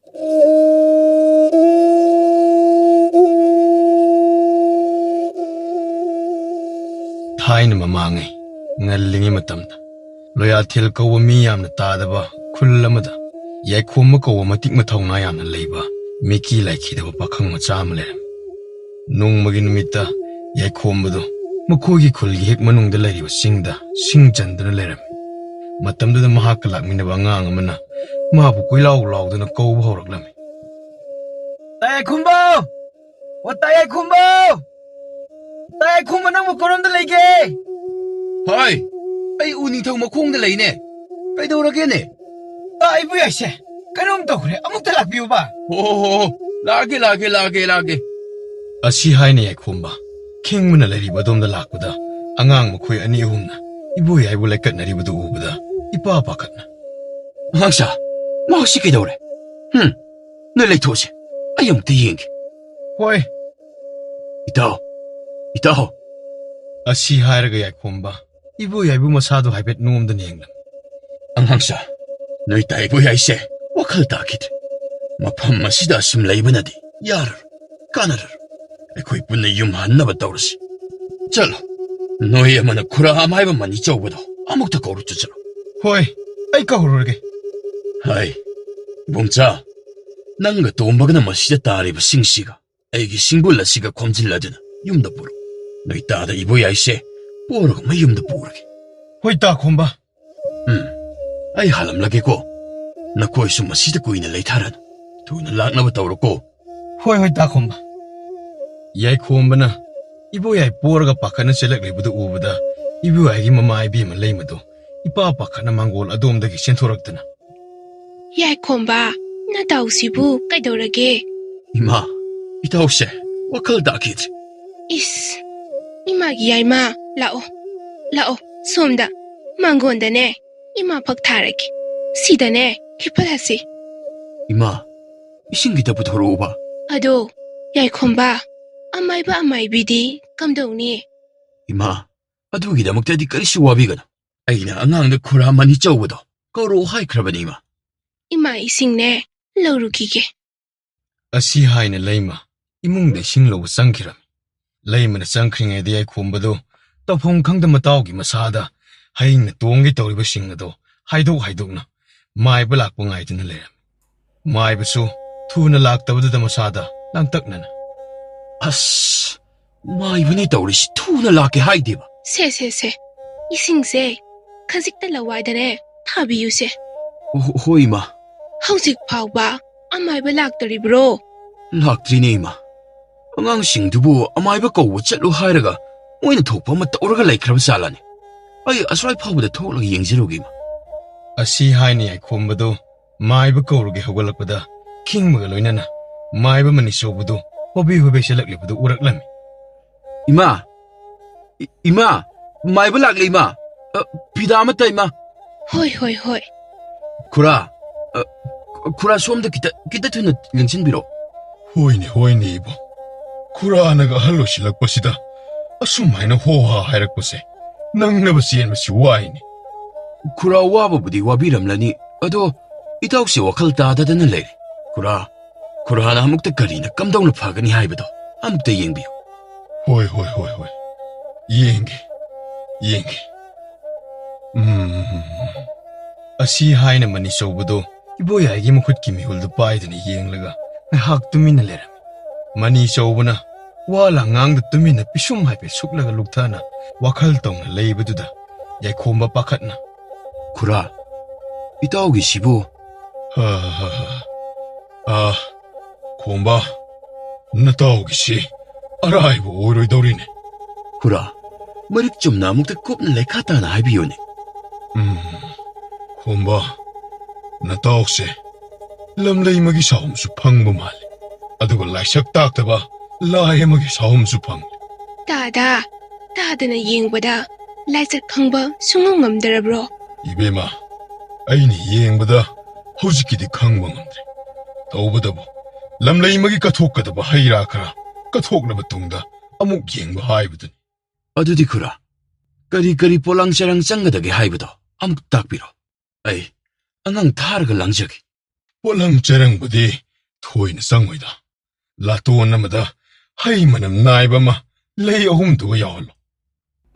Thaina mamangai ngallingi matamda loyathil kawa mi yamna tadaba khullamada yaikhoma kawa matik mathawna yamna leiba miki laikhidaba pakhang macha ama leram nongmagi numita yaikhomado makhogi khulgi hek manungda leiriba singda singchandana leram matamda mahak lakminaba angang amana mabu koilaw lawduna kawba horaklami Taikhumbo wa Taikhumbo Taikhumbo nang makoramda leige Hai ai uningthau makhongda leine kaidoragene ibu yaise kanom tokre amukta lakbiu ba ho lage asi haina yaikhomba khengmuna leiriba domda lakpada angang makhoi ani humna ibu yaibu laikatnaribadu ubada ipa pakatna Hangsa mashi kaidore no leithose ayamta yeng hoi itaho asi hairaga yaikhomba ibu yaibu masadu haibet nomda nenglam Hangsa noi taibu yaise wakhal takit mafam masida sim leibanadi yar kanar ekoi punna yum hannaba tawrasi chalo noi amana khura amaiba mani chawbado amukta kawru chalo hoi ai kahururge Hai bumcha nanga tombagana masida tariba singsiga aigi singbul asiga khomjilladuna yumda puro noi tada ibu yaise poroga mayumda purage hoi ta khomba ai halamlage ko nakoi su masida kuina leitharan tuna laknaba tawroko hoi ta khomba yaikhomba ibu yai porga pakhana chelaklibudu ubada ibu yaigi mama ibi ma leimado ipa pakhana mangol adomdagi senthoraktana Yaikhomba na tausibu kaidorage Ima itause wakhal dakit Is imagi yaima lao somda mangondane ima paktharake sidane hipalasi Ima isingita puthoroba ado Yaikhomba amaibidi kamdowni Ima adugidamuktadi karisu wabigana aina angangda khura mani chawbado kawro haikrabani ima ima isingne laurukige asi haina leima imungde singlo sangkhiram leimana sangkhringede yaikhomba tafong khangda matawgi masada haingna tongge tawriba singado haidokna maiba lakpa ngaiduna leram maibasu thuna laktabada masada langtaknana As maibani tawrisi thuna lake haideba se isingse khazikta lawaidane thabiyuse hoi ma hauzik phawba amaiba laktaribro laktrine ima angang singdubu amaiba kawwa chatlu hairaga moina thokpa ma tawraga laikhraba salani ai asrai phawda thoklaga yengjirugi ma asi haina yaikhomba maiba kawruge hogalakpada khingmaga loinana maiba mani sobudu hobi selaklibudu uraklami Ima maiba lakle ima pidama ta ima hoi khura somda kita thuna lengchinbiro hoine ibo khuranaga halosilakpasida asumaina hoha hairakpase nangnaba sienbasi waini khura wababudi wabiramlani ado itawse wakhal tadadana leire khurana amukta karina kamdawna phagani haibado amukta yengbiyo hoi yenge asi haina mani sobado ibo yaigi mukhutki mihuldu paidani yenglaga ngahak tumina lerami mani sobuna wala ngangda tumina pisum haipe suklaga lukthana wakhal tongna leibaduda yaikhomba pakhatna khura itawgi sibu khomba natawgi si araibo oiroidorine khura marik chumna amukta kopna lekhatana haibiyone khomba natawse lamleimagi sawumsu phangba male aduga laisak taktaba laimagi sawumsu phang tadana yengbada laisat khangba sungam ngamdarabro ibema aini yengbada hojikidi khangba ngamdre tawbadabo lamleimagi kathokadaba haira khara kathoknaba tungda amuk yengba haibaduni adudi khura kari polang charang changadage haibado amuk takbiro ai angang tharga langjagi ꯄꯣꯠꯂꯝ ꯆꯦꯔꯪꯕꯨꯗꯤ ꯊꯣꯏꯅ ꯆꯪꯉꯣꯏꯗ ꯂꯥꯇꯣꯟ ꯑꯃꯗ ꯍꯩ ꯃꯅꯝ ꯅꯥꯏꯕ ꯑꯃ ꯂꯩ ꯑꯍꯨꯝꯗꯨꯒ ꯌꯥꯎꯍꯜꯂꯣ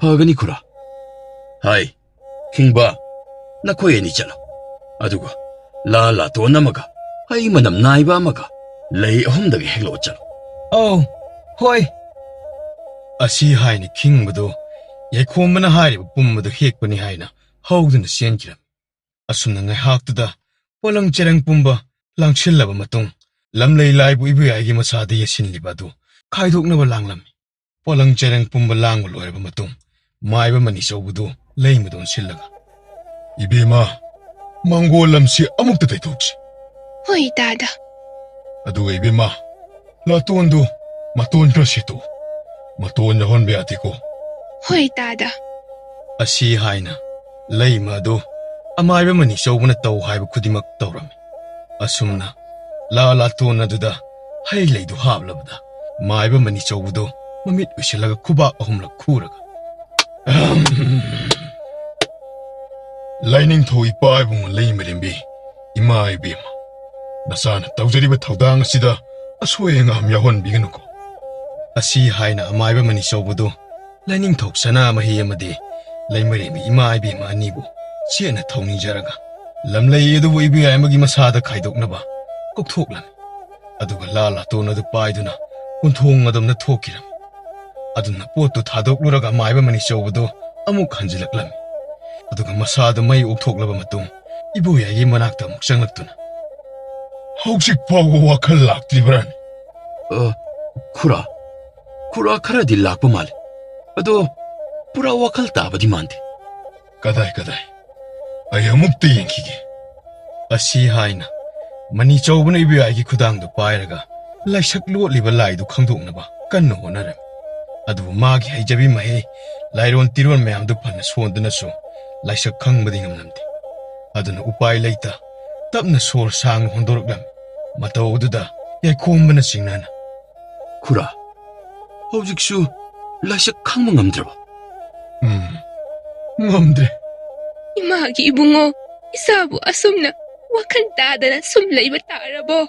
ꯐꯒꯅꯤ ꯈꯨꯔꯥ ꯍꯥꯏ ꯈꯤꯡꯕ ꯅꯈꯣꯏ ꯑꯅꯤ ꯆꯠꯂꯣ ꯑꯗꯨꯒ ꯂꯥꯇꯣꯟ ꯑꯃꯒ ꯍꯩ ꯃꯅꯝ ꯅꯥꯏꯕ ꯑꯃꯒ ꯂꯩ ꯑꯍꯨꯝꯗꯒꯤ ꯍꯦꯛꯂꯛꯑꯣ ꯆꯠꯂꯣ ꯑꯧ ꯍꯣꯏ ꯑꯁꯤ ꯍꯥꯏꯅ ꯈꯤꯡꯕꯗꯨ ꯌꯥꯏꯈꯣꯝꯕꯅ ꯍꯥꯏꯔꯤꯕ ꯄꯨꯝꯕꯗꯨ ꯍꯦꯛꯄꯅꯤ ꯍꯥꯏꯅ ꯍꯧꯗꯨꯅ ꯆꯦꯟꯈꯤꯔꯝꯃꯤ ꯑꯁꯨꯝꯅ ꯉꯥꯏꯍꯥꯛꯇꯨꯗ ꯄꯣꯠꯂꯪ ꯆꯦꯔꯪ ꯄꯨꯝꯕ ꯂꯥꯡꯁꯤꯜꯂꯕ ꯃꯇꯨꯡ ꯂꯝꯂꯩ ꯂꯥꯏꯕꯨ ꯏꯕꯨꯌꯥꯏꯒꯤ ꯃꯁꯥꯗ ꯌꯦꯠꯁꯤꯜꯂꯤꯕ ꯑꯗꯨ ꯈꯥꯏꯗꯣꯛꯅꯕ ꯂꯥꯡꯂꯝꯃꯤ ꯄꯣꯠꯂꯪ ꯆꯦꯔꯪ ꯄꯨꯝꯕ ꯂꯥꯡꯕ ꯂꯣꯏꯔꯕ ꯃꯇꯨꯡ ꯃꯥꯏꯕ ꯃꯅꯤꯆꯧꯕꯗꯨ ꯂꯩꯃꯗ ꯑꯣꯟꯁꯤꯜꯂꯒ ꯏꯕꯦꯝꯃ ꯃꯥꯡꯒꯣꯜ ꯂꯝꯁꯤ ꯑꯃꯨꯛꯇ ꯇꯩꯊꯣꯛꯁꯤ ꯍꯣꯏ ꯗꯥꯗꯥ ꯑꯗꯨꯒ ꯏꯕꯦꯝꯃ ꯂꯥꯇꯣꯟꯗꯨ ꯃꯇꯣꯟ ꯈꯔ ꯁꯦꯠꯇꯣꯛꯎ ꯃꯇꯣꯟ ꯌꯥꯎꯍꯟꯕ ꯌꯥꯗꯦꯀꯣ ꯍꯣꯏ ꯗꯥꯗꯥ ꯑꯁꯤ ꯍꯥꯏꯅ ꯂꯩꯃ ꯑꯗꯨ ꯑꯃꯥꯏꯕ ꯃꯅꯤꯆꯧꯕꯅ ꯇꯧ ꯍꯥꯏꯕ ꯈꯨꯗꯤꯡꯃꯛ ꯇꯧꯔꯝꯃꯤ ꯑꯁꯨꯝꯅ ꯂꯥꯇꯣꯟ ꯑꯗꯨꯗ ꯍꯩ ꯂꯩꯗꯨ ꯍꯥꯞꯂꯕꯗ ꯃꯥꯏꯕ ꯃꯅꯤꯆꯧꯕꯗꯨ ꯃꯃꯤꯠ ꯎꯏꯁꯤꯜꯂꯒ ꯈꯨꯕꯥꯛ ꯑꯍꯨꯝꯂꯛ ꯈꯨꯔꯒ ꯂꯥꯏꯅꯤꯡꯊꯧ ꯏꯄꯥ ꯏꯕꯨꯡ ꯂꯩꯃꯔꯦꯝꯕꯤ ꯏꯃꯥ ꯏꯕꯦꯝꯃ ꯅꯆꯥꯅ ꯇꯧꯖꯔꯤꯕ ꯊꯧꯗꯥꯡ ꯑꯁꯤꯗ ꯑꯁꯣꯏ ꯑꯉꯥꯝ ꯌꯥꯎꯍꯟꯕꯤꯒꯅꯨꯀꯣ ꯑꯁꯤ ꯍꯥꯏꯅ ꯑꯃꯥꯏꯕ ꯃꯅꯤꯆꯧꯕꯗꯨ ꯂꯥꯏꯅꯤꯡꯊꯧ ꯁꯅꯥꯃꯍꯤ ꯑꯃꯗꯤ ꯂꯩꯃꯔꯦꯝꯕꯤ ꯏꯃꯥ ꯏꯕꯦꯝꯃ ꯑꯅꯤꯕꯨ ꯆꯦꯠꯅ ꯊꯧꯅꯤꯖꯔꯒ ꯂꯝꯂꯩ ꯑꯗꯨꯕꯨ ꯏꯕꯨꯌꯥꯏ ꯑꯃꯒꯤ ꯃꯁꯥꯗ ꯈꯥꯏꯗꯣꯛꯅꯕ ꯀꯧꯊꯣꯛꯂꯝꯃꯤ ꯑꯗꯨꯒ ꯂꯥꯇꯣꯟ ꯑꯗꯨ ꯄꯥꯏꯗꯨꯅ ꯀꯨꯟꯊꯣꯡ ꯑꯗꯣꯝꯗ ꯊꯣꯛꯈꯤꯔꯝꯃꯤ ꯑꯗꯨꯅ ꯄꯣꯠꯇꯨ ꯊꯥꯗꯣꯛꯂꯨꯔꯒ ꯃꯥꯏꯕ ꯃꯅꯤꯆꯧꯕꯗꯨ ꯑꯃꯨꯛ ꯍꯟꯖꯤꯜꯂꯛꯂꯝꯃꯤ ꯑꯗꯨꯒ ꯃꯁꯥꯗꯨ ꯃꯩ ꯑꯣꯛꯊꯣꯛꯂꯕ ꯃꯇꯨꯡ ꯏꯕꯨꯌꯥꯏꯒꯤ ꯃꯅꯥꯛꯇ ꯑꯃꯨꯛ ꯆꯪꯂꯛꯇꯨꯅ ꯍꯧꯖꯤꯛ ꯐꯥꯎꯕ ꯋꯥꯈꯜ ꯂꯥꯛꯇ꯭ꯔꯤꯕ꯭ꯔꯥꯅꯦ ꯈꯨꯔꯥ ꯈꯔꯗꯤ ꯂꯥꯛꯄ ꯃꯥꯜꯂꯦ ꯑꯗꯣ ꯄꯨꯔꯥ ꯋꯥꯈꯜ ꯇꯥꯕꯗꯤ ꯃꯥꯟꯗꯦ ꯀꯗꯥꯏ ꯑꯩ ꯑꯃꯨꯛꯇ ꯌꯦꯡꯈꯤꯒꯦ ꯑꯁꯤ ꯍꯥꯏꯅ ꯃꯅꯤꯆꯧꯕꯅ ꯏꯕꯨꯌꯥꯏꯒꯤ ꯈꯨꯗꯥꯡꯗꯨ ꯄꯥꯏꯔꯒ ꯂꯥꯏꯁꯛ ꯂꯣꯠꯂꯤꯕ ꯂꯥꯏꯗꯨ ꯈꯪꯗꯣꯛꯅꯕ ꯀꯟꯅ ꯍꯣꯠꯅꯔꯝꯃꯤ ꯑꯗꯨꯕꯨ ꯃꯥꯒꯤ ꯍꯩꯖꯕꯤ ꯃꯍꯩ ꯂꯥꯏꯔꯣꯟ ꯇꯤꯔꯣꯟ ꯃꯌꯥꯝꯗꯨ ꯐꯅ ꯁꯣꯟꯗꯨꯅꯁꯨ ꯂꯥꯏꯁꯛ ꯈꯪꯕꯗꯤ ꯉꯝꯂꯝꯗꯦ ꯑꯗꯨꯅ ꯎꯄꯥꯏ ꯂꯩꯇ ꯇꯞꯅ ꯁꯣꯔ ꯁꯥꯡꯅ ꯍꯣꯟꯗꯣꯔꯛꯂꯝꯃꯤ ꯃꯇꯧ ꯑꯗꯨꯗ ꯌꯥꯏꯈꯣꯝꯕꯅ ꯆꯤꯡꯅꯅ ꯈꯨꯔꯥ ꯍꯧꯖꯤꯛꯁꯨ ꯂꯥꯏꯁꯛ ꯈꯪꯕ ꯉꯝꯗ꯭ꯔꯕ ꯉꯝꯗ꯭ꯔꯦ ꯏꯃꯥꯒꯤ ꯏꯕꯨꯡꯉꯣ ꯏꯁꯥꯕꯨ ꯑꯁꯨꯝꯅ ꯋꯥꯈꯜ ꯇꯥꯗꯅ ꯁꯨꯝ ꯂꯩꯕ ꯇꯥꯔꯕꯣ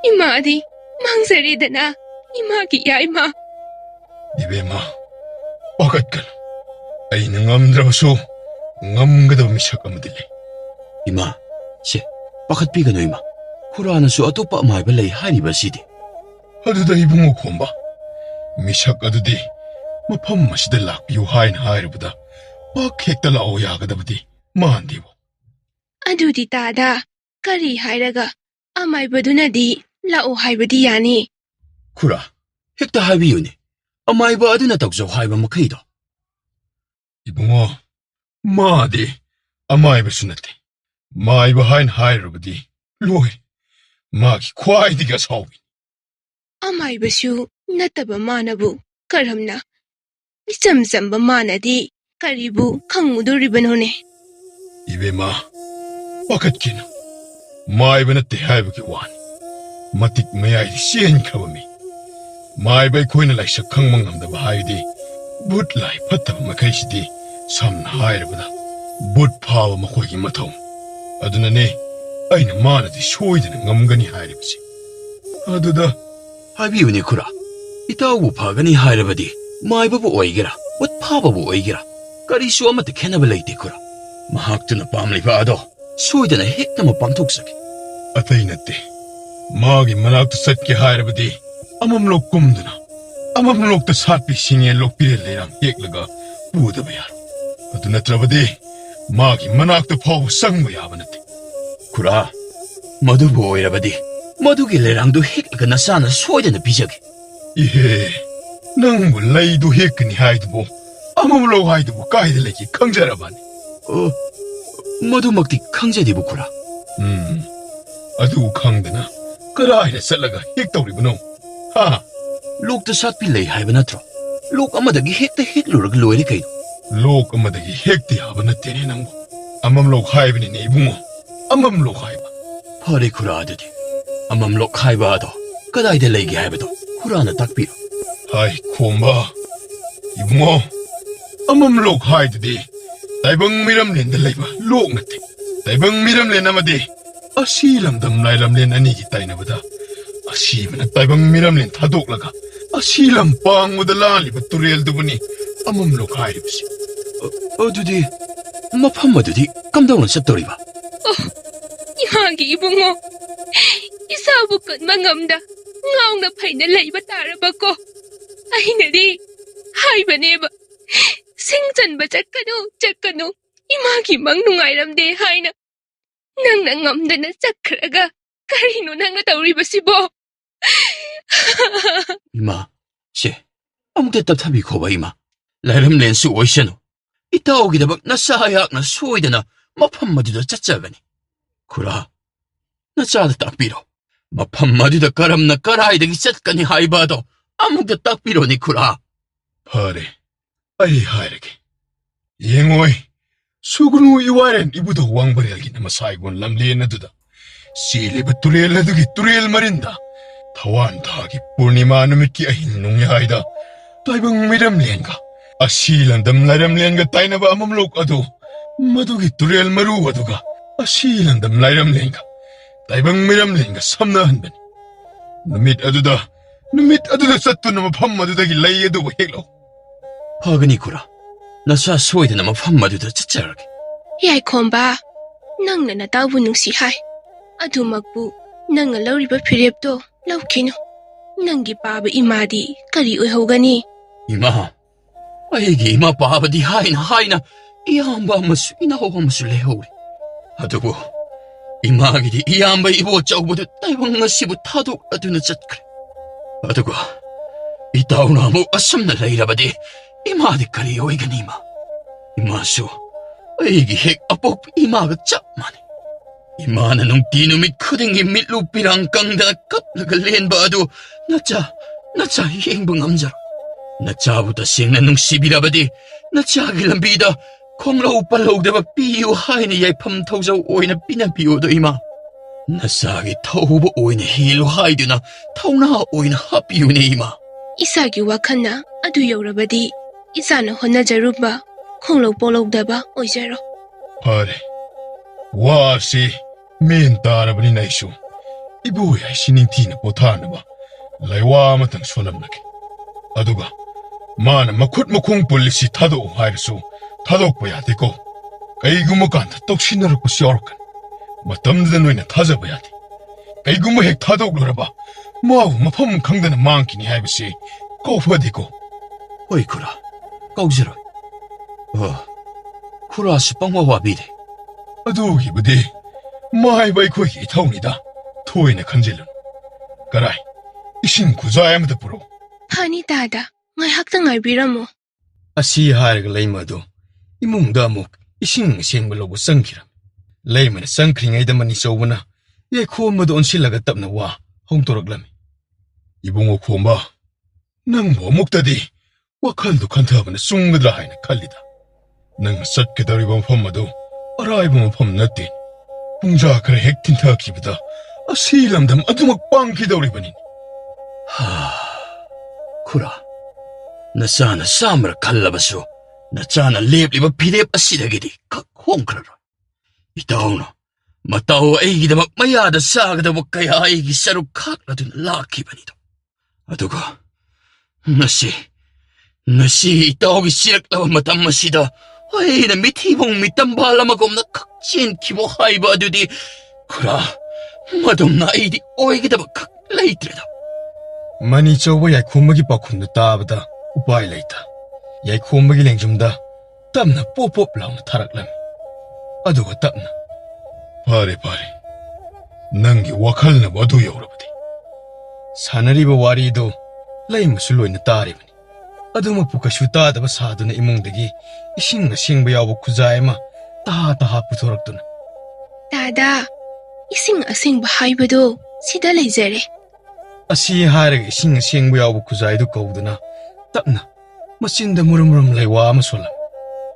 ꯏꯃꯥꯗꯤ ꯃꯥꯡꯖꯔꯦꯗꯅ ꯏꯃꯥꯒꯤ ꯌꯥꯏꯃ ꯏꯕꯦꯝꯃ ꯄꯥꯈꯠꯀꯅꯨ ꯑꯩꯅ ꯉꯝꯗ꯭ꯔꯕꯁꯨ ꯉꯝꯒꯗꯕ ꯃꯤꯁꯛ ꯑꯃꯗꯤ ꯂꯩ ꯏꯃꯥ ꯁꯦ ꯄꯥꯈꯠꯄꯤꯒꯅꯨ ꯏꯃꯥ ꯈꯨꯔꯥꯅꯁꯨ ꯑꯇꯣꯞꯄ ꯑꯃꯥꯏꯕ ꯂꯩ ꯍꯥꯏꯔꯤꯕ ꯑꯁꯤꯗꯤ ꯑꯗꯨꯗ ꯏꯕꯨꯡꯉꯣ ꯈꯣꯝꯕ ꯃꯤꯁꯛ ꯑꯗꯨꯗꯤ ꯃꯐꯝ ꯑꯁꯤꯗ ꯂꯥꯛꯄꯤꯌꯨ ꯍꯥꯏꯅ ꯍꯥꯏꯔꯨꯕꯗ ꯄꯥꯛ ꯍꯦꯛꯇ ꯂꯥꯛꯑꯣ ꯌꯥꯒꯗꯕꯗꯤ ꯃꯥꯟꯗꯦꯕꯣ ꯑꯗꯨꯗꯤ ꯗꯥꯗꯥ ꯀꯔꯤ ꯍꯥꯏꯔꯒ ꯑꯃꯥꯏꯕꯗꯨꯅꯗꯤ ꯂꯥꯛꯑꯣ ꯍꯥꯏꯕꯗꯤ ꯌꯥꯅꯤ ꯈꯨꯔꯥ ꯍꯦꯛꯇ ꯍꯥꯏꯕꯤꯌꯨꯅꯦ ꯑꯃꯥꯏꯕ ꯑꯗꯨꯅ ꯇꯧꯖꯧ ꯍꯥꯏꯕ ꯃꯈꯩꯗꯣ ꯏꯕꯨꯡꯉꯣ ꯃꯥꯗꯤ ꯑꯃꯥꯏꯕꯁꯨ ꯅꯠꯇꯦ ꯃꯥꯏꯕ ꯍꯥꯏꯅ ꯍꯥꯏꯔꯨꯕꯗꯤ ꯂꯣꯏꯔꯦ ꯃꯥꯒꯤ ꯈ꯭ꯋꯥꯏꯗꯒꯤ ꯑꯁꯥꯎꯕꯤ ꯑꯃꯥꯏꯕꯁꯨ ꯅꯠꯇꯕ ꯃꯥꯅꯕꯨ ꯀꯔꯝꯅ ꯏꯆꯝ ꯆꯝꯕ ꯃꯥꯅꯗꯤ ꯀꯔꯤꯕꯨ ꯈꯪꯉꯨꯗꯣꯔꯤꯕꯅꯣꯅꯦ ꯏꯕꯦꯝꯃ ꯄꯥꯈꯠꯈꯤꯅꯨ ꯃꯥꯏꯕ ꯅꯠꯇꯦ ꯍꯥꯏꯕꯒꯤ ꯋꯥꯅꯤ ꯃꯇꯤꯛ ꯃꯌꯥꯏꯗꯤ ꯆꯦꯟꯈ꯭ꯔꯕ ꯃꯤ ꯃꯥꯏꯕ ꯑꯩꯈꯣꯏꯅ ꯂꯥꯏꯁꯛ ꯈꯪꯕ ꯉꯝꯗꯕ ꯍꯥꯏꯕꯗꯤ ꯕꯨꯠ ꯂꯥꯏ ꯐꯠꯇꯕ ꯃꯈꯩꯁꯤꯗꯤ ꯁꯝꯅ ꯍꯥꯏꯔꯕꯗ ꯕꯨꯠ ꯐꯥꯕ ꯃꯈꯣꯏꯒꯤ ꯃꯊꯧ ꯑꯗꯨꯅꯅꯦ ꯑꯩꯅ ꯃꯥꯅꯗꯤ ꯁꯣꯏꯗꯅ ꯉꯝꯒꯅꯤ ꯍꯥꯏꯔꯤꯕꯁꯤ ꯑꯗꯨꯗ ꯍꯥꯏꯕꯤꯌꯨꯅꯦ ꯈꯨꯔꯥ ꯏꯇꯥꯎꯕꯨ ꯐꯒꯅꯤ ꯍꯥꯏꯔꯕꯗꯤ ꯃꯥꯏꯕꯕꯨ ꯑꯣꯏꯒꯦꯔꯥ ꯕꯨꯠ ꯐꯥꯕꯕꯨ ꯑꯣꯏꯒꯦꯔꯥ ꯀꯔꯤꯁꯨ ꯑꯃꯠꯇ ꯈꯦꯟꯅꯕ ꯂꯩꯇꯦ ꯈꯨꯔꯥ ꯃꯍꯥꯛꯇꯨꯅ ꯄꯥꯝꯂꯤꯕ ꯑꯗꯣ ꯁꯣꯏꯗꯅ ꯍꯦꯛꯇꯃꯛ ꯄꯥꯡꯊꯣꯛꯆꯒꯦ ꯑꯇꯩ ꯅꯠꯇꯦ ꯃꯥꯒꯤ ꯃꯅꯥꯛꯇ ꯆꯠꯀꯦ ꯍꯥꯏꯔꯕꯗꯤ ꯑꯃꯝꯂꯣꯛ ꯀꯨꯝꯗꯨꯅ ꯑꯃꯝꯂꯣꯛꯇ ꯁꯥꯠꯄꯤ ꯁꯤꯡꯉꯦꯟ ꯂꯣꯛꯄꯤꯔꯦꯜ ꯂꯩꯔꯥꯡ ꯍꯦꯛꯂꯒ ꯄꯨꯗꯕ ꯌꯥꯔꯣꯏ ꯑꯗꯨ ꯅꯠꯇ꯭ꯔꯕꯗꯤ ꯃꯥꯒꯤ ꯃꯅꯥꯛꯇ ꯐꯥꯎꯕ ꯆꯪꯕ ꯌꯥꯕ ꯅꯠꯇꯦ ꯈꯨꯔꯥ ꯃꯗꯨꯕꯨ ꯑꯣꯏꯔꯕꯗꯤ ꯃꯗꯨꯒꯤ ꯂꯩꯔꯥꯡꯗꯨ ꯍꯦꯛꯂꯒ ꯅꯆꯥꯅ ꯁꯣꯏꯗꯅ ꯄꯤꯖꯒꯦ ꯏꯍꯦ ꯅꯪꯕꯨ ꯂꯩꯗꯨ ꯍꯦꯛꯀꯅꯤ ꯍꯥꯏꯗꯨꯕꯨ ꯑꯃꯝꯂꯣꯛ ꯍꯥꯏꯗꯨꯕꯨ ꯀꯥꯏꯗ ꯂꯩꯒꯦ ꯈꯪꯖꯔꯕꯅꯤ ꯃꯗꯨꯃꯛꯇꯤ ꯈꯪꯖꯗꯦꯕꯨ ꯈꯨꯔꯥ ꯑꯗꯨ ꯈꯪꯗꯅ ꯀꯗꯥꯏꯗ ꯆꯠꯂꯒ ꯍꯦꯛꯇꯧꯔꯤꯕꯅꯣ ꯍꯥ ꯂꯣꯛꯇ ꯁꯥꯠꯄꯤ ꯂꯩ ꯍꯥꯏꯕ ꯅꯠꯇ꯭ꯔꯣ ꯂꯣꯛ ꯑꯃꯗꯒꯤ ꯍꯦꯛꯇ ꯍꯦꯛꯂꯨꯔꯒ ꯂꯣꯏꯔꯦ ꯀꯩꯅꯣ ꯂꯣꯛ ꯑꯃꯗꯒꯤ ꯍꯦꯛꯇ ꯌꯥꯕ ꯅꯠꯇꯦꯅꯦ ꯅꯪꯕꯨ ꯑꯃꯝꯂꯣꯛ ꯍꯥꯏꯕꯅꯤꯅꯦ ꯏꯕꯨꯡꯉꯣ ꯑꯃꯝꯂꯣꯛ ꯍꯥꯏꯕ ꯐꯔꯦ ꯈꯨꯔꯥ ꯑꯗꯨꯗꯤ ꯑꯃꯝꯂꯣꯛ ꯍꯥꯏꯕ ꯑꯗꯣ ꯀꯗꯥꯏꯗ ꯂꯩꯒꯦ ꯍꯥꯏꯕꯗꯣ ꯈꯨꯔꯥꯅ ꯇꯥꯛꯄꯤꯔꯣ ꯍꯥꯏ ꯈꯣꯝꯕ ꯏꯕꯨꯡꯉꯣ ꯑꯃꯝꯂꯣꯛ ꯍꯥꯏꯗꯨꯗꯤ ꯇꯥꯏꯕꯪ ꯃꯤꯔꯝꯂꯦꯟꯗ ꯂꯩꯕ ꯂꯣꯛ ꯅꯠꯇꯦ ꯇꯥꯏꯕꯪ ꯃꯤꯔꯝꯂꯦꯟ ꯑꯃꯗꯤ ꯑꯁꯤ ꯂꯝꯗꯝ ꯂꯥꯏꯔꯝꯂꯦꯟ ꯑꯅꯤꯒꯤ ꯇꯥꯏꯅꯕꯗ ꯑꯁꯤꯕꯅ ꯇꯥꯏꯕꯪ ꯃꯤꯔꯝꯂꯦꯟ ꯊꯥꯗꯣꯛꯂꯒ ꯑꯁꯤ ꯂꯝ ꯄꯥꯡꯕꯗ ꯂꯥꯜꯂꯤꯕ ꯇꯨꯔꯦꯜꯗꯨꯕꯨꯅꯤ ꯑꯃꯝ ꯂꯣꯛꯈꯥꯏꯔꯤꯕꯁꯤ. ꯑꯗꯨꯗꯤ ꯃꯐꯝ ꯑꯗꯨꯗꯤ ꯀꯝꯗꯧꯅ ꯆꯠꯇꯧꯔꯤꯕ? ꯏꯍꯥꯒꯤ ꯏꯕꯨꯡꯉꯣ, ꯏꯁꯥꯕꯨ ꯀꯟꯕ ꯉꯝꯗ ꯉꯥꯎꯅ ꯐꯩꯅ ꯂꯩꯕ ꯇꯥꯔꯕꯀꯣ. ꯑꯩꯅꯗꯤ ꯍꯥꯏꯕꯅꯦꯕ, ꯁꯤꯡ ꯆꯟꯕ ꯆꯠꯀꯅꯨ, 이마기 막 ꯅꯨꯡꯉꯥꯏꯔꯝꯗꯦ 하이나. ꯅꯪꯅ ꯉꯝꯗꯅ ꯆꯠꯈ꯭ꯔꯒ ꯀꯔꯤꯅꯣ ꯅꯪꯅ ꯇꯧꯔꯤꯕꯁꯤꯕꯣ? 이마, 씨, 아무데 답답이고봐 이마. 라름렌수 오이셔노. 이따오기다박 나사하약나 수오이드나 마판마디다 짜짜가니. 구라, 나짜다 딱비로. 마판마디다 까람나 까라이드기 짰가니 하이바도 아무데 딱비로니 구라. 파레, 아이 하이르게. 잉오이, 수그누 이와렌 이부도 왕버리알기나 마사이곤 람리에나두다. 실리바 뚜레엘라두기 뚜레엘 말인다. 타완타기 पूर्णिमा नुमितकी अहिन नुंगयाइदा ताइबंग मिरमलेंगा अशीलंदम लाइरमलेंगा ताइनबा अममलोक अदु मदुगी तुरेल मरु अदुगा अशीलंदम लाइरमलेंगा ताइबंग मिरमलेंगा समनहनबनी नुमित अदुदा सत्तुना मफम अदुदगी लई अदु हेलो 파그니 구라. 나사 수오이드나 마판마디다 짜짜가니. 야이콤바, ꯅꯪꯅ ꯅꯇꯥꯎꯕꯨ ꯅꯨꯡꯁꯤ ꯍꯥꯏ. ꯑꯗꯨꯃꯛꯄꯨ ꯅꯪꯅ ꯂꯧꯔꯤꯕ ꯐꯤꯔꯦꯞꯇꯣ ꯂꯧꯈꯤꯅꯨ. ꯅꯪꯒꯤ ꯄꯥꯕ ꯏꯃꯥꯗꯤ ꯀꯔꯤ ꯑꯣꯏꯍꯧꯒꯅꯤ? 이마, 아이기 이마 바바디 하이나 이암바 아마수 이나호 아마수 레호리. 아두고 이마기디 이암바 이보 짜오보드 따이방나 시부 타도 아두나 짰그래. 아두고 이따오나 뭐 아sam나 레이라바디 이마디 까리 오이가니 이마. 이마수 아이기 핵 아복 이마가 짭마네. 이마는 웅띠누 및 크댕기 밑루피랑 깡다나 깝나가 렌바도 나짜 행복 남자로 나짜부터 시행나 웅시비라바디 나짜기 람비다 콩라우 빨라우다바 삐유 하이니 예팜 타우자우 오이나 삐나 비오도 이마 나싸기 타우보 오이나 힐로 하이드나 타우나 오이나 하비우네 이마. 이사기 와칸나 아두 여러바디 이사는 혼나자루바 콩록 뽀록다바 오이자로. 파레 와시 멘 따라버니 나이쇼 이부야 시닝티나 보타나바 라이와 마탕 솔람나게 아두가 마나 마콧 마콩 볼리시 타도 하이르수 타도뽀야 되고 까이구모 간다 똑신나르고 시어로간 마땀드는 노이나 타자봐야 돼 까이구모 핵 타도글러봐 뭐하고 마펌 강다는 망키니 하이브시 꼬퍼디고 어이 구라 까우지라. 구라스 빵와와 비데. 아두기 부디 마이바이 코기 타오니다 토이네 간질런 가라이 이신 구자야무다 부로 파니 다다 ngaihakta ngaibiramo. ꯑꯁꯤ ꯍꯥꯏꯔꯒ ꯂꯩꯃꯗꯨ ꯏꯃꯨꯡꯗ ꯑꯃꯨꯛ ꯏꯁꯤꯡ ꯑꯁꯦꯡꯕ ꯂꯧꯕ ꯆꯪꯈꯤꯔꯝꯃꯤ. ꯂꯩꯃꯅ ꯆꯪꯈ꯭ꯔꯤꯉꯩꯗ ꯃꯅꯤꯆꯧꯕꯅ ꯌꯥꯏꯈꯣꯝꯕꯗ ꯑꯣꯟꯁꯤꯜꯂꯒ ꯇꯞꯅ ꯋꯥ ꯍꯧꯗꯣꯔꯛꯂꯝꯃꯤ. ꯏꯕꯨꯡꯉꯣ ꯈꯣꯝꯕ, ꯅꯪꯕꯨ ꯑꯃꯨꯛꯇꯗꯤ ꯋꯥꯈꯜꯗꯨ ꯈꯟꯊꯕꯅ ꯆꯨꯝꯒꯗ꯭ꯔꯥ ꯍꯥꯏꯅ ꯈꯜꯂꯤꯗ. ꯅꯪꯅ ꯆꯠꯀꯗꯧꯔꯤꯕ ꯃꯐꯝ ꯑꯗꯨ ꯑꯔꯥꯏꯕ ꯃꯐꯝ ꯅꯠꯇꯦ. ꯄꯨꯡꯖꯥ ꯈꯔ ꯍꯦꯛ ꯊꯤꯟꯊꯈꯤꯕꯗ ꯑꯁꯤ ꯂꯝꯗꯝ ꯑꯗꯨꯃꯛ ꯄꯥꯡꯈꯤꯗꯧꯔꯤꯕꯅꯤ. 구라. 나짜나 싸움을 갈라봐서 나짜나 랩리바 피랩 아시다게디 각 홍크라라. 이따오노 마따오 에이기다 막 마야다 싸가다 먹가야 에이기 싸루 각라든 라키바니도. 아두가 나시 이따오기 시락다와 마땀마시다. 아이나 미티봉 미땀발라마곰나 각진 키보 하이바두디. 구라 마돔나 에이디 오이기다 막 각 레이트레다. ꯃꯅꯤꯆꯧꯕ ꯌꯥꯏꯈꯣꯝꯕꯒꯤ ꯄꯥꯎꯈꯨꯝꯗꯨ ꯇꯥꯕꯗ ꯎꯄꯥꯏ ꯂꯩꯇ ꯌꯥꯏꯈꯣꯝꯕꯒꯤ ꯂꯦꯡꯖꯨꯝꯗ ꯇꯞꯅ ꯄꯣꯞ ꯂꯥꯎꯅ ꯊꯥꯔꯛꯂꯝꯃꯤ. ꯑꯗꯨꯒ ꯇꯞꯅ ꯐꯔꯦ ꯅꯪꯒꯤ ꯋꯥꯈꯜꯅꯕꯨ ꯑꯗꯨ ꯌꯧꯔꯕꯗꯤ ꯁꯥꯟꯅꯔꯤꯕ ꯋꯥꯔꯤꯗꯨ ꯂꯩꯃꯁꯨ ꯂꯣꯏꯅ ꯇꯥꯔꯤꯕꯅꯤ. ꯑꯗꯨꯃꯛꯄꯨ ꯀꯩꯁꯨ ꯇꯥꯗꯕ ꯁꯥꯗꯨꯅ ꯏꯃꯨꯡꯗꯒꯤ ꯏꯁꯤꯡ ꯑꯁꯦꯡꯕ ꯌꯥꯎꯕ ꯈꯨꯖꯥꯏ ꯑꯃ ꯇꯍꯥ ꯄꯨꯊꯣꯔꯛꯇꯨꯅ 다다 이싱 아싱바 하이바도 시다 레이저레. ꯑꯁꯤ ꯍꯥꯏꯔꯒ ꯏꯁꯤꯡ ꯑꯁꯦꯡꯕ ꯌꯥꯎꯕ ꯈꯨꯖꯥꯏꯗꯨ ꯀꯧꯗꯨꯅ ꯇꯞꯅ ꯃꯆꯤꯟꯗ ꯃꯨꯔꯨꯝ ꯂꯩꯋꯥ ꯑꯃ ꯁꯣꯜꯂꯝꯃꯤ.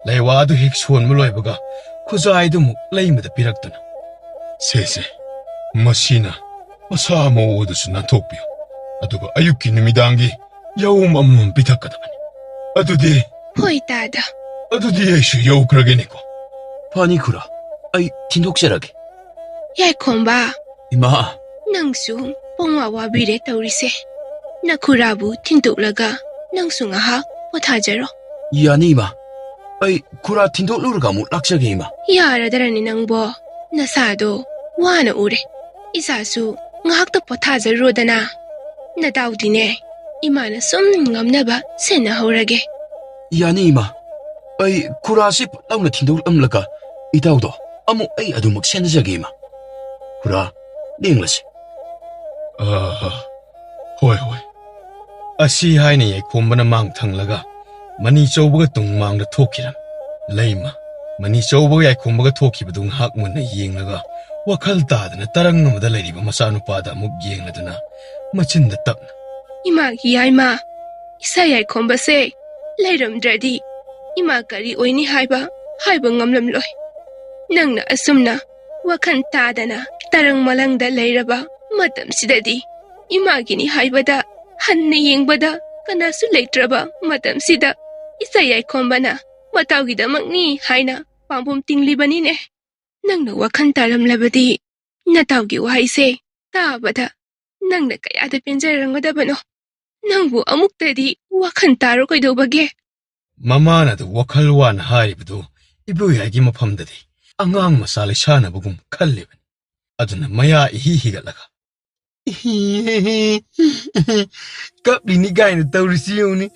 ꯂꯩꯋꯥ ꯑꯗꯨ ꯍꯦꯛ ꯁꯣꯟꯕ ꯂꯣꯏꯕꯒ ꯈꯨꯖꯥꯏꯗꯨꯃꯨꯛ ꯂꯩꯃꯗ ꯄꯤꯔꯛꯇꯨꯅ ꯁꯦ ꯃꯁꯤꯅ ꯃꯁꯥ ꯃꯎꯗꯨꯁꯨ ꯅꯥꯟꯊꯣꯛꯄꯤꯌꯨ. ꯑꯗꯨꯒ ꯑꯌꯨꯛꯀꯤ ꯅꯨꯃꯤꯗꯥꯡꯒꯤ ꯌꯧꯝ ꯑꯃꯃꯝ ꯄꯤꯊꯛꯀꯗꯕꯅꯤ. ꯍꯣꯏ 다다. ꯑꯗꯨꯗꯤ ꯑꯩꯁꯨ ꯌꯧꯈ꯭ꯔꯒꯦꯅꯦꯀꯣ. 파니 구라. 아이 틴독자라게. ꯌꯥꯏꯈꯣꯝꯕ 이마, ꯅꯪꯁꯨ ꯄꯣꯡꯋꯥ ꯋꯥꯕꯤꯔꯦ ꯇꯧꯔꯤꯁꯦ ꯅꯈꯨꯔꯥꯕꯨ ꯊꯤꯟꯗꯣꯛꯂꯒ ꯅꯪꯁꯨ ꯉꯥꯏꯍꯥꯛ ꯄꯣꯊꯥꯖꯔꯣ 야니 이마. ꯑꯩ ꯈꯨꯔꯥ ꯊꯤꯟꯗꯣꯛꯂꯨꯔꯒ ꯑꯃꯨꯛ ꯂꯥꯛꯆꯒꯦ ꯏꯃꯥ. ꯌꯥꯔꯗꯔꯅꯤ ꯅꯪꯕꯣ ꯅꯁꯥꯗꯣ ꯋꯥꯅ ꯎꯔꯦ ꯏꯆꯥꯁꯨ ꯉꯥꯏꯍꯥꯛꯇ ꯄꯣꯊꯥꯖꯔꯣꯗꯅ ꯅꯇꯥꯎꯗꯤꯅꯦ ꯏꯃꯥꯅ ꯁꯨꯝ ꯉꯝꯅꯕ ꯁꯦꯟꯅꯍꯧꯔꯒꯦ 야니 이마. ꯑꯩ ꯈꯨꯔꯥꯁꯤ ꯄꯠꯂꯥꯎꯅ ꯊꯤꯟꯗꯣꯛꯂꯝꯂꯒ 이따ꯎꯗꯣ ꯑꯃꯨꯛ ꯑꯩ ꯑꯗꯨꯃꯛ ꯁꯦꯟꯅꯖꯒꯦ ꯏꯃꯥ. ꯈꯨꯔꯥ, ꯂꯦꯡꯂꯁꯤ. ꯍꯣꯏ ꯍꯣꯏ ꯑꯁꯤ ꯍꯥꯏꯅ ꯌꯥꯏꯈꯣꯝꯕꯅ ꯃꯥꯡ ꯊꯪꯂꯒ ꯃꯅꯤ ꯆꯧꯕꯒ ꯇꯨꯡ ꯃꯥꯡꯗ ꯊꯣꯛꯈꯤꯔꯝ ꯂꯩꯃ ꯃꯅꯤ ꯆꯧꯕꯒ ꯌꯥꯏꯈꯣꯝꯕꯒ ꯊꯣꯛꯈꯤꯕꯗꯨ ꯉꯥꯏꯍꯥꯛ ꯃꯨꯟꯅ ꯌꯦꯡꯂꯒ ꯋꯥꯈꯜ ꯇꯥꯗꯅ ꯇꯔꯪ ꯑꯃꯗ ꯂꯩꯔꯤꯕ ꯃꯆꯥꯅꯨꯄꯥꯗ ꯑꯃꯨꯛ ꯌꯦꯡꯂꯗꯨꯅ ꯃꯆꯤꯟꯗ ꯇꯞꯅ 이마기 야이마 이사야이 콤바세 레름드라디 이마 까리 오이니 하이바 ngamlamloi nangna asumna wakan tadana tarang malangda leiraba matam sidadi imagini haibada hanne yengbada kanasu leitraba matam sida isayai khombana matawgidamakni haina pambum tinglibani ne nangna wakan taram labadi natawgi wahaise tabada nangna kayada penjarangodabano nangbu amuktadi wakan taro koidobage ꯃꯃꯥꯅ ꯗꯨ ꯋꯥꯈꯜ ꯋꯥꯅ ꯍꯥꯏꯔꯤꯕꯗꯨ ꯏꯕꯣꯌꯥꯏꯒꯤ ꯃꯐꯝꯗꯗꯤ ꯑꯉꯥꯡ ꯃꯆꯥ ꯂꯩꯁꯥꯅꯕꯒꯨꯝ ꯈꯜꯂꯤꯕꯅꯤ ꯑꯗꯨꯅ ꯃꯌꯥ ꯏꯍꯤ ꯍꯤꯒꯠꯂꯒ ꯀꯞꯂꯤꯅꯤ ꯀꯥꯏꯅ ꯇꯧꯔꯤꯁꯤ ꯌꯦꯡꯎꯅꯤ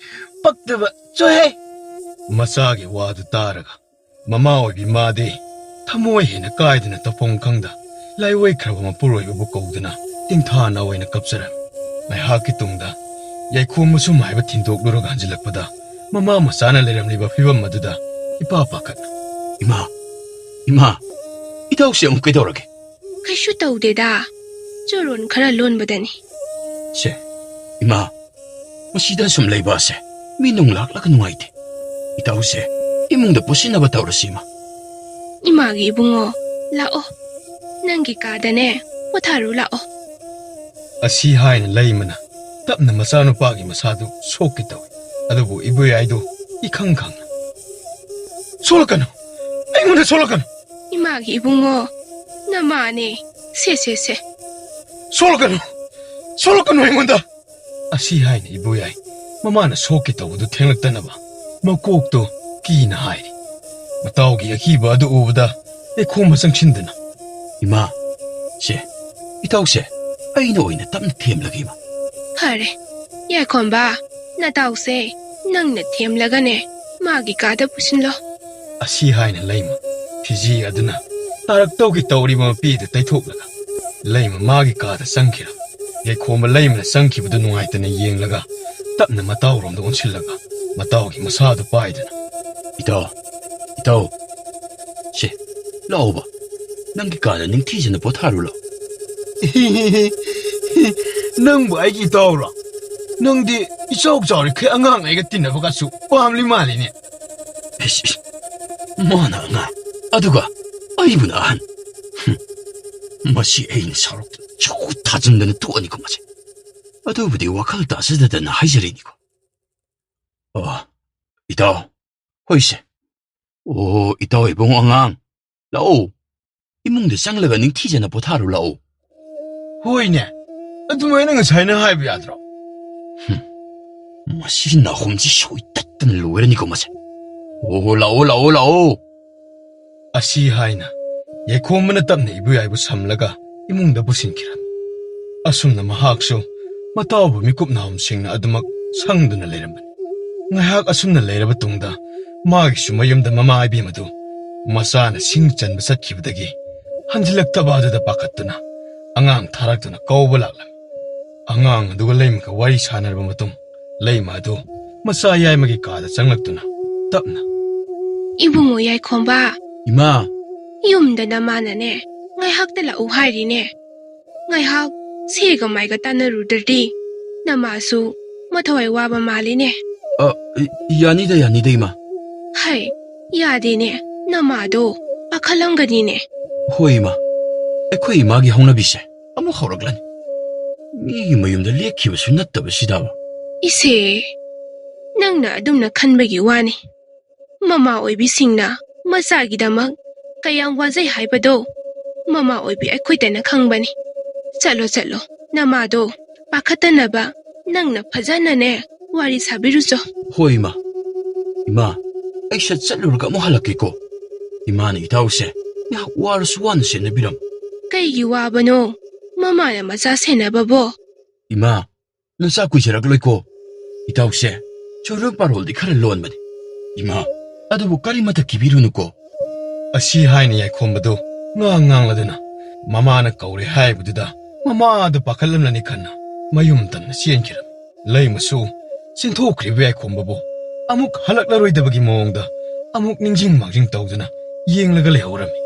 ꯄꯛꯇꯕ ꯆꯣꯍꯦ ꯃꯆꯥꯒꯤ ꯋꯥꯗꯨ ꯇꯥꯔꯒ ꯃꯃꯥ ꯑꯣꯏꯕꯤ ꯃꯥꯗꯤ ꯊꯃꯣꯏ ꯍꯦꯟꯅ ꯀꯥꯏꯗꯅ ꯇꯧꯐꯝ ꯈꯪꯗ ꯂꯥꯏꯋꯣꯏꯈ꯭ꯔꯕ ꯃꯄꯨꯔꯣꯏꯕꯕꯨ ꯀꯧꯗꯨꯅ ꯇꯤꯡꯊꯥꯅ ꯑꯣꯏꯅ ꯀꯞꯆꯔꯝꯃꯤ ꯉꯥꯏꯍꯥꯛꯀꯤ ꯇꯨꯡꯗ ꯌꯥꯏꯈꯣꯝꯕ ꯁꯨꯝ ꯍꯥꯏꯕ ꯊꯤꯟꯗꯣꯛꯂꯨꯔꯒ ꯍꯟꯖꯤꯜꯂꯛꯄꯗ ꯃꯃꯥ ꯃꯆꯥꯅ ꯂꯩꯔꯝꯂꯤꯕ ꯐꯤꯕꯝ ꯑꯗꯨꯗ ꯏꯄꯥ ꯄꯥꯈꯠꯅ 이마, 이따ꯎ씨 ꯑꯃꯨꯛ ꯀꯩꯗꯧꯔꯒꯦ? kaisu tawdeda choron khara lonbadani ꯁꯦ, 이마, ꯃꯁꯤꯗ ꯁꯨꯝ ꯂꯩꯕꯁꯦ ꯃꯤ ꯅꯨꯡ ꯂꯥꯛꯂꯒ ꯅꯨꯡꯉꯥꯏꯇꯦ. 이따ꯎꯁꯦ 이munꯗ ꯄꯨꯁꯤꯟꯅꯕ ꯇꯧꯔꯁꯤ 이마. imagi ibungo lao nangi kadane potharo lao ꯑꯁꯤ ꯍꯥꯏꯅ ꯂꯩꯃꯅ ꯇꯞꯅ ꯃꯆꯥꯅꯨꯄꯥꯒꯤ ꯃꯁꯥꯗꯨ ꯁꯣꯛꯀꯦ ꯇꯧꯏ ꯑꯗꯨꯕꯨ ꯏꯕꯣꯌꯥꯏꯗꯨ ꯏꯈꯪ ꯈꯪꯅ ꯁꯣꯛꯂꯛꯀꯅꯨ ꯑꯩꯉꯣꯟꯗ ꯁꯣꯛꯂꯛꯀꯅꯨ imagi ibungo namane se ꯁꯣꯛꯂꯛꯀꯅꯨ ꯑꯩꯉꯣꯟꯗ ꯑꯁꯤ ꯍꯥꯏꯅ 이보야ꯏ ꯃꯃꯥꯅ ꯁꯣꯛꯀꯦ ꯇꯧꯕꯗꯨ ꯊꯦꯡꯂꯛꯇꯅꯕ ꯃꯀꯣꯛꯇꯨ ꯀꯤꯅ ꯍꯥꯏꯔꯤ ꯃꯇꯥꯎꯒꯤ ꯑꯀꯤꯕ ꯑꯗꯨ ꯎꯕꯗ ꯌꯥꯏꯈꯣꯝꯕ ꯆꯪꯁꯤꯟꯗꯨꯅ 이마, ꯁꯦ, 이따ꯎꯁꯦ ꯑꯩꯅ ꯑꯣꯏꯅ ꯇꯞꯅ ꯊꯦꯝꯂꯒꯦ 이마. phare yaikhomba natause nangna themlagane magi kada pusinlo ꯑꯁꯤ ꯍꯥꯏꯅ ꯂꯩꯃ ꯐꯤꯖꯤ ꯑꯗꯨꯅ ꯇꯥꯔꯛꯇꯧꯒꯤ ꯇꯧꯔꯤꯕ ꯃꯄꯤꯗꯨ ꯇꯩꯊꯣꯛꯂꯒ ꯂꯩꯃ ꯃꯥꯒꯤ ꯀꯥꯗ ꯆꯪꯈꯤꯔꯝ ꯌꯥꯏꯈꯣꯝꯕ ꯂꯩꯃꯅ ꯆꯪꯈꯤꯕꯗꯨ ꯅꯨꯡꯉꯥꯏꯇꯅ ꯌꯦꯡꯂꯒ ꯇꯞꯅ ꯃꯇꯥꯎꯔꯣꯝꯗ ꯑꯣꯟꯁꯤꯜꯂꯒ ꯃꯇꯥꯎꯒꯤ ꯃꯁꯥꯗꯨ ꯄꯥꯏꯗꯨꯅ 이따우, ꯁꯦ, ꯂꯥꯛꯑꯣꯕ. ꯅꯪꯒꯤ ꯀꯥꯗ ꯅꯤꯡꯊꯤꯖꯅ ꯄꯣꯊꯥꯔꯨ ꯂꯥꯛꯑꯣ. ꯅꯪꯕꯨ ꯑꯩꯒꯤ ꯏꯇꯥꯎꯔꯣ ꯅꯪꯗꯤ 이ꯆꯥꯎ ꯆꯥꯎꯔꯤꯈꯩ ꯑꯉꯥꯡ ꯑꯩꯒ ꯇꯤꯟꯅꯕꯒꯁꯨ ꯄꯥꯝꯂꯤ ꯃꯥꯜꯂꯤꯅꯦ 이씨, 마나 ꯉꯥ, ꯑꯗꯨꯒ ꯑꯩꯕꯨꯅ ꯑꯍꯟ. ꯃꯁꯤ ꯑꯩꯅ ꯁꯥꯎꯔꯛꯇꯨꯅ ꯆꯧ ꯊꯥꯖꯤꯟꯗꯅ ꯇꯣꯛꯑꯅꯤꯀꯣ ꯃꯁꯦ. ꯑꯗꯨꯕꯨꯗꯤ ꯋꯥꯈꯜ ꯇꯥꯖꯗꯗꯅ ꯍꯥꯏꯖꯔꯤꯅꯤꯀꯣ. 이따우, ꯍꯣꯏꯁꯦ. 이따우 이봉 ꯑꯉꯥꯡ, ꯂꯥꯛꯑꯣ. 이munꯗ ꯆꯪꯂꯒ ꯅꯤꯡꯊꯤꯖꯅ ꯄꯣꯊꯥꯔꯨ ꯂꯥꯛꯑꯣ. ꯍꯣꯏꯅꯦ ꯑꯗꯨꯃꯥꯏꯅ ꯉꯁꯥꯏꯅ ꯍꯥꯏꯕ ꯌꯥꯗ꯭ꯔꯣ ꯃꯁꯤ ꯅꯥꯍꯣꯝꯁꯤ ꯁꯣꯏ ꯇꯠꯇꯅ ꯂꯣꯏꯔꯅꯤꯀꯣ ꯃꯁꯦ. ꯂꯥꯛꯑꯣ. ꯑꯁꯤ ꯍꯥꯏꯅ ꯌꯥꯏꯈꯣꯝꯕꯅ ꯇꯞꯅ 이보야ꯏꯕꯨ ꯁꯝꯂꯒ ꯏꯃꯨꯡꯗ ꯄꯨꯁꯤꯟꯈꯤꯔꯝ ꯑꯁꯨꯝꯅ ꯃꯍꯥꯛꯁꯨ ꯃꯇꯥꯎꯕꯨ ꯃꯤꯀꯨꯞ ꯅꯥꯍꯨꯝꯁꯤꯡꯅ ꯑꯗꯨꯃꯛ ꯁꯪꯗꯨꯅ ꯂꯩꯔꯝꯕꯅꯤ ꯉꯥꯏꯍꯥꯛ ꯑꯁꯨꯝꯅ ꯂꯩꯔꯕ ꯇꯨꯡꯗ ꯃꯥꯒꯤꯁꯨ ꯃꯌꯨꯝꯗ ꯃꯃꯥ ꯏꯕꯦꯝꯃꯗꯨ ꯃꯆꯥꯅ ꯁꯤꯡ ꯆꯟꯕ ꯆꯠꯈꯤꯕꯗꯒꯤ ꯍꯟꯖꯤꯜꯂꯛꯇꯕ ꯑꯗꯨꯗ ꯄꯥꯈꯠꯇꯨꯅ ꯑꯉꯥꯡ ꯊꯥꯔꯛꯇꯨꯅ ꯀꯧꯕ ꯂꯥꯛꯂꯝꯃꯤ ꯑꯉꯥꯡ ꯑꯗꯨꯒ ꯂꯩꯃꯒ ꯋꯥꯔꯤ ꯁꯥꯟꯅꯔꯕ ꯃꯇꯨꯡ ꯂꯩꯃ ꯑꯗꯨ ꯃꯆꯥ ꯌꯥꯏꯃꯒꯤ ꯀꯥꯗ ꯆꯪꯂꯛꯇꯨꯅ ꯇꯞꯅ ibungo yaikhomba 이마, yumda namanane ngaihakta lau hairine ngaihak sega maiga tanarudardi namasu mathawai waba maline 야니다 이마. hai yadine namado akhalamganine ꯍꯣꯏ 이마. ꯑꯩꯈꯣꯏ 이마ꯒꯤ ꯍꯧꯅꯕꯤꯁꯦ ꯑꯃꯨꯛ ꯍꯧꯔꯛꯂꯅꯤ. ꯃꯤꯒꯤ ꯃꯌꯨꯝꯗ ꯂꯦꯛꯈꯤꯕꯁꯨ ꯅꯠꯇꯕꯁꯤꯗꯕ. ise nangna adumna khanbagi wani mama oibisingna masagidamak kayam wajai haibado ꯃꯃꯥ ꯑꯣꯏꯕꯤ ꯑꯩꯈꯣꯏꯗꯅ ꯈꯪꯕꯅꯤ ꯆꯠꯂꯣ ꯆꯠꯂꯣ ꯅꯃꯥꯗꯣ ꯄꯥꯈꯠꯇꯅꯕ ꯅꯪꯅ ꯐꯖꯅꯅꯦ ꯋꯥꯔꯤ ꯁꯥꯕꯤꯔꯨꯆꯣ ꯍꯣꯏ ꯏꯃꯥ ꯏꯃꯥ ꯑꯩ ꯁꯠ ꯆꯠꯂꯨꯔꯒ ꯑꯃꯨꯛ ꯍꯜꯂꯛꯀꯦꯀꯣ ꯏꯃꯥꯅ ꯏꯇꯥꯎꯁꯦ ꯉꯥꯏꯍꯥꯛ ꯋꯥꯔꯁꯨ ꯋꯥꯅ ꯁꯦꯟꯅꯕꯤꯔꯝꯃꯨ ꯀꯩꯒꯤ ꯋꯥꯕꯅꯣ ꯃꯃꯥꯅ ꯃꯆꯥ ꯁꯦꯟꯅꯕꯕꯣ ꯏꯃꯥ ꯅꯆꯥ ꯀꯨꯏꯖꯔꯛꯂꯣꯏꯀꯣ ꯏꯇꯥꯎꯁꯦ ꯆꯨꯔꯨꯞ ꯄꯥꯔꯣꯜꯗꯤ ꯈꯔ ꯂꯣꯟꯕꯅꯤ ꯏꯃꯥ ꯑꯗꯨꯕꯨ ꯀꯔꯤꯃꯠꯇ ꯀꯤꯕꯤꯔꯨꯅꯨꯀꯣ ꯑꯁꯤ ꯍꯥꯏꯅ ꯌꯥꯏꯈꯣꯝꯕꯗꯨ ꯉꯥꯡꯂꯗꯨꯅ ꯃꯃꯥꯅ ꯀꯧꯔꯦ ꯍꯥꯏꯕꯗꯨꯗ ꯃꯃꯥꯗꯨ ꯄꯥꯈꯠꯂꯝꯂꯅꯤ ꯈꯟꯅ ꯃꯌꯨꯝ ꯇꯝꯅ ꯆꯦꯟꯈꯤꯔꯝꯃꯤ ꯂꯩꯃꯁꯨ ꯆꯦꯟꯊꯣꯛꯈ꯭ꯔꯤꯕ ꯌꯥꯏꯈꯣꯝꯕꯕꯨ ꯑꯃꯨꯛ ꯍꯜꯂꯛꯂꯔꯣꯏꯗꯕꯒꯤ ꯃꯑꯣꯡꯗ ꯑꯃꯨꯛ ꯅꯤꯡꯖꯤꯡ ꯃꯥꯡꯖꯤꯡ ꯇꯧꯗꯨꯅ ꯌꯦꯡꯂꯒ ꯂꯩꯍꯧꯔꯝꯃꯤ